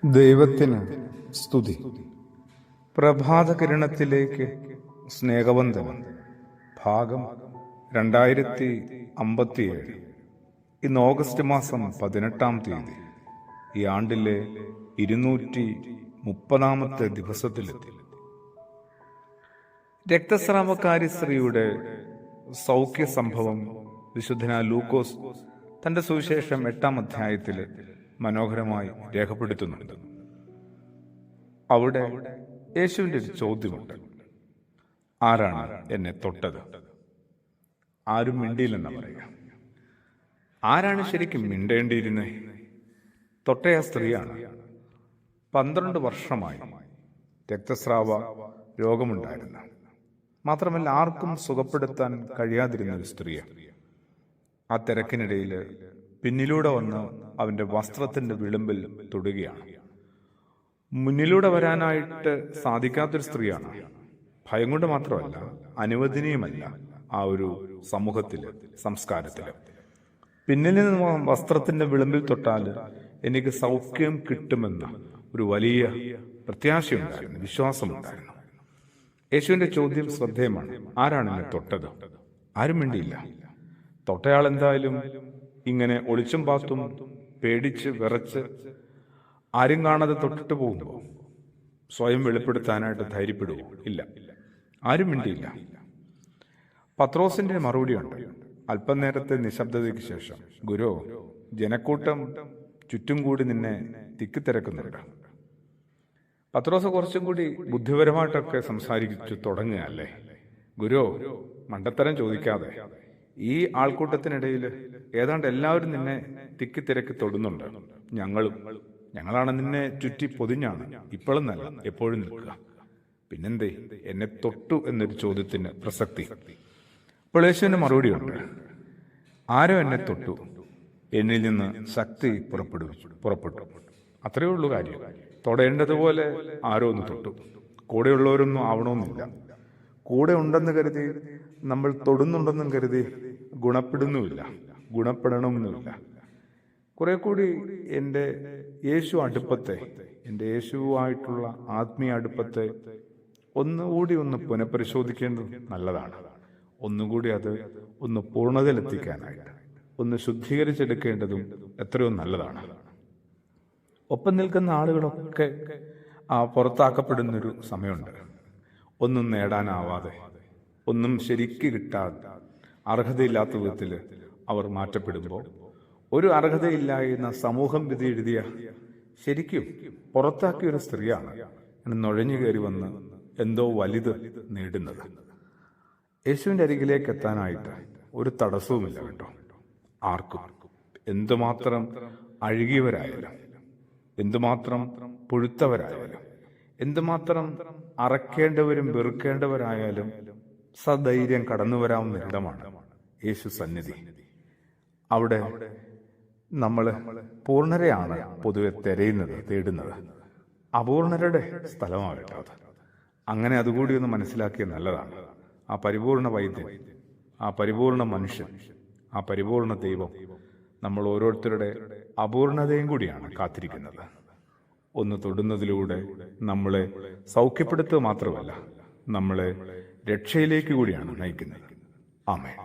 ദൈവത്തിന് സ്തുതി. പ്രഭാതകിരണത്തിലേക്ക് സ്നേഹവന്ദനം. ഭാഗം 2057. ഇന്ന് ഓഗസ്റ്റ് മാസം 18-ാം തീയതി. ഈ ആണ്ടിലെ 230-ാമത്തെ ദിവസത്തിലെത്തി. രക്തസ്രാവക്കാരി സ്ത്രീയുടെ സൗഖ്യ സംഭവം വിശുദ്ധനായ ലൂക്കോസ് തന്റെ സുവിശേഷം 8-ാം അധ്യായത്തിൽ മനോഹരമായി രേഖപ്പെടുത്തുന്നുണ്ട്. അവിടെ യേശുവിൻ്റെ ഒരു ചോദ്യമുണ്ട്: ആരാണ് എന്നെ തൊട്ടത്? ആരും മിണ്ടിയില്ലെന്നാ പറയുക. ആരാണ് ശരിക്കും മിണ്ടേണ്ടിയിരുന്നത്? തൊട്ടയ സ്ത്രീയാണ്. 12 വർഷമായി രക്തസ്രാവ രോഗമുണ്ടായിരുന്നു. മാത്രമല്ല, ആർക്കും സുഖപ്പെടുത്താൻ കഴിയാതിരുന്ന ഒരു സ്ത്രീയാണ്. ആ തിരക്കിനിടയിൽ പിന്നിലൂടെ വന്ന് അവന്റെ വസ്ത്രത്തിന്റെ വിളിമ്പിൽ തൊടുകയാണ്. മുന്നിലൂടെ വരാനായിട്ട് സാധിക്കാത്തൊരു സ്ത്രീയാണ്. ഭയം കൊണ്ട് മാത്രമല്ല, അനുവദനീയമല്ല ആ ഒരു സമൂഹത്തില്, സംസ്കാരത്തില്. പിന്നിൽ നിന്ന് വസ്ത്രത്തിന്റെ വിളിമ്പിൽ തൊട്ടാൽ എനിക്ക് സൗഖ്യം കിട്ടുമെന്ന ഒരു വലിയ പ്രത്യാശയുണ്ടായിരുന്നു, വിശ്വാസമുണ്ടായിരുന്നു. യേശുവിന്റെ ചോദ്യം ശ്രദ്ധേയമാണ്: ആരാണ് എന്നെ തൊട്ടത്? ആരും മിണ്ടിയില്ല. തൊട്ടയാൾ എന്തായാലും ഇങ്ങനെ ഒളിച്ചും പാത്തും പേടിച്ച് വിറച്ച് ആരും കാണാതെ തൊട്ടിട്ട് പോകുമ്പോൾ സ്വയം വെളിപ്പെടുത്താനായിട്ട് ധൈര്യപ്പെടുവോ? ഇല്ല, ആരും മിണ്ടിയില്ല. പത്രോസിന്റെ മറുപടിയുണ്ട്. അല്പം നേരത്തെ നിശബ്ദതയ്ക്ക് ശേഷം: ഗുരു, ജനക്കൂട്ടം ചുറ്റും കൂടി നിന്നെ തിക്കിത്തിരക്കുന്നുണ്ട്. പത്രോസ് കുറച്ചും കൂടി ബുദ്ധിപരമായിട്ടൊക്കെ സംസാരിച്ചു തുടങ്ങുകയല്ലേ. ഗുരു, മണ്ടത്തരം ചോദിക്കാതെ. ഈ ആൾക്കൂട്ടത്തിനിടയിൽ ഏതാണ്ട് എല്ലാവരും നിന്നെ തിക്കിത്തിരക്കി തൊടുന്നുണ്ട്. ഞങ്ങളാണ് നിന്നെ ചുറ്റി പൊതിഞ്ഞാണ് ഇപ്പോഴും നല്ല എപ്പോഴും നിൽക്കുക. പിന്നെന്തേ എന്നെ തൊട്ടു എന്നൊരു ചോദ്യത്തിന് പ്രസക്തി. അപ്പോൾ യേശുവിന് മറുപടിയുണ്ട്: ആരോ എന്നെ തൊട്ടു, എന്നിൽ നിന്ന് ശക്തി പുറപ്പെട്ടു. അത്രയേ ഉള്ളൂ കാര്യം. തൊടേണ്ടതുപോലെ ആരോ ഒന്ന് തൊട്ടു. കൂടെയുള്ളവരൊന്നും ആവണമെന്നില്ല. കൂടെ ഉണ്ടെന്ന് കരുതി, നമ്മൾ തൊടുന്നുണ്ടെന്നും കരുതി ഗുണപ്പെടണമെന്നുമില്ല. കുറെ കൂടി എൻ്റെ യേശുവായിട്ടുള്ള ആത്മീയ അടുപ്പത്തെ ഒന്നുകൂടി പുനഃപരിശോധിക്കേണ്ടത് നല്ലതാണ്. ഒന്നുകൂടി അത് പൂർണ്ണതയിലെത്തിക്കാനായിട്ട് ശുദ്ധീകരിച്ചെടുക്കേണ്ടതും എത്രയോ നല്ലതാണ്. ഒപ്പം നിൽക്കുന്ന ആളുകളൊക്കെ പുറത്താക്കപ്പെടുന്നൊരു സമയമുണ്ട്. ഒന്നും നേടാനാവാതെ, ഒന്നും ശരിക്ക് കിട്ടാതെ, അർഹതയില്ലാത്ത വിധത്തിൽ അവർ മാറ്റപ്പെടുമ്പോൾ, ഒരു അർഹതയില്ല എന്ന സമൂഹം വിധി എഴുതിയ, ശരിക്കും പുറത്താക്കിയ ഒരു സ്ത്രീയാണ് നുഴഞ്ഞു കയറി വന്ന് എന്തോ വലുത് നേടുന്നത്. യേശുവിൻ്റെ അരികിലേക്ക് എത്താനായിട്ട് ഒരു തടസ്സവുമില്ല കേട്ടോ, ആർക്കും. എന്തുമാത്രം അഴുകിയവരായാലും, എന്തുമാത്രം പുഴുത്തവരായാലും, എന്തുമാത്രം അറക്കേണ്ടവരും വെറുക്കേണ്ടവരായാലും സധൈര്യം കടന്നു വരാവുന്ന ഇടമാണ് യേശു സന്നിധി. അവിടെ നമ്മൾ പൂർണ്ണരെയാണ് പൊതുവെ തേടുന്നത്. അപൂർണരുടെ സ്ഥലമാകട്ടെ അത്. അങ്ങനെ അതുകൂടി മനസ്സിലാക്കിയത് നല്ലതാണ്. ആ പരിപൂർണ വൈദ്യൻ, ആ പരിപൂർണ മനുഷ്യൻ, ആ പരിപൂർണ ദൈവം നമ്മൾ ഓരോരുത്തരുടെ അപൂർണതയും കൂടിയാണ് കാത്തിരിക്കുന്നത്. തൊടുന്നതിലൂടെ നമ്മളെ സൗഖ്യപ്പെടുത്തുക മാത്രമല്ല, നമ്മളെ രക്ഷയിലേക്ക് കൂടിയാണ് നയിക്കുന്നത്. ആമേൻ.